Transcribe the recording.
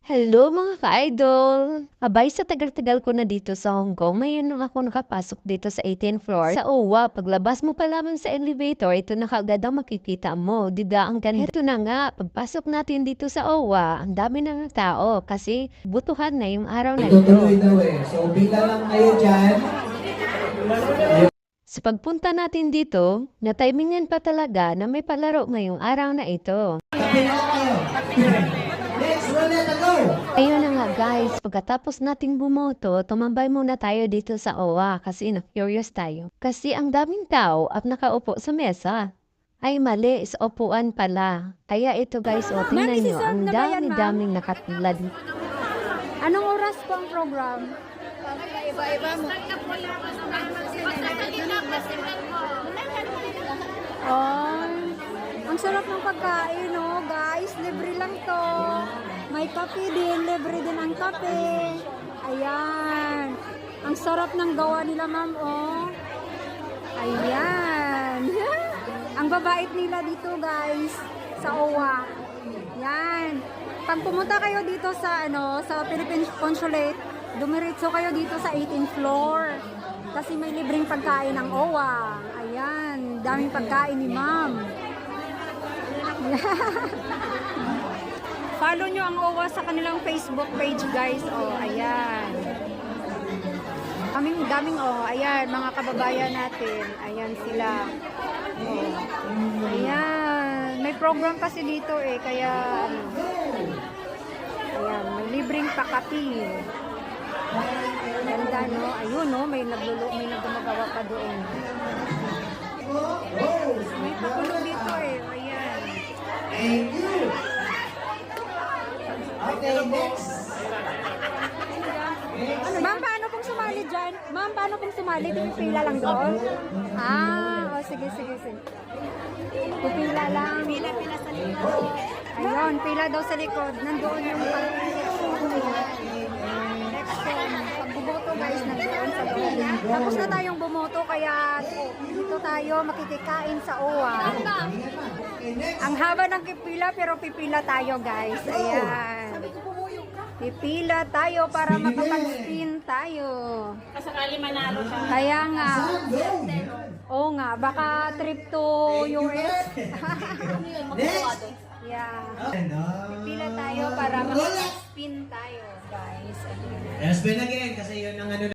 Hello mga ka-idol! Abay sa tagal-tagal ko na dito sa Hong Kong, ngayon lang ako nakapasok dito sa 18th floor. Sa OWA, paglabas mo pa lamang sa elevator, ito na kaagad ang makikita mo. Diba ang ganda? Ito na nga, pagpasok natin dito sa OWA, ang dami na ng tao kasi butuhan na yung araw na ito. Tutuloy daw eh. So, bila lang kayo dyan. Sa pagpunta natin dito, natimingan pa talaga na may palaro ngayong araw na ito. Tabi na kayo. Next, roulette na go! Ayun na nga guys, pagkatapos nating bumoto, tumambay muna tayo dito sa OWA kasi na-curious tayo. Kasi ang daming tao at nakaupo sa mesa. Ay mali, sa upuan pala. Kaya ito guys, o tingnan nyo, ang dami-daming nakatulad. Anong oras po ang program? Iba-iba mo. Oh, ang sarap ng pagkain, no? Guys, libre lang to. May kape din, libre din ang kape. Ayan. Ang sarap ng gawa nila, ma'am, oh. Ayan. Ang babait nila dito, guys, sa OWA. Yan. Pag pumunta kayo dito sa sa Philippine Consulate, dumiretso kayo dito sa 18th floor. Kasi may libreng pagkain ng OWA. Ayan, daming pagkain ni ma'am. Follow nyo ang OWA sa kanilang Facebook page, guys. Oh, ayan. Daming ayan, mga kababayan natin. Ayan sila. Oh. Ayan. May program kasi dito eh, kaya ayan, may libreng pakapi. Ganda, no? Ayun, no? May nagmagawa pa doon. May pakulo dito eh. Ayan. Thank you. Okay, next. Ma'am, paano pong sumali dyan? Ma'am, paano pong sumali? Pipila lang doon? Ah, sige. Pipila lang. Pila sa likod. Ayun, pila daw sa likod. Nandoon yung election. Pagbuboto guys, nandoon sa loob. Tapos na tayong bumoto, kaya dito tayo makikikain sa OWA. Ang haba ng pipila, pero pipila tayo guys. Ayan. Pipila tayo para makapag-spin tayo. Kasakali manalo siya. Kaya nga. Oo nga, baka trip to US. Next. Yeah. Pipila tayo para makapag-spin tayo, guys. Let's spin again kasi yun ang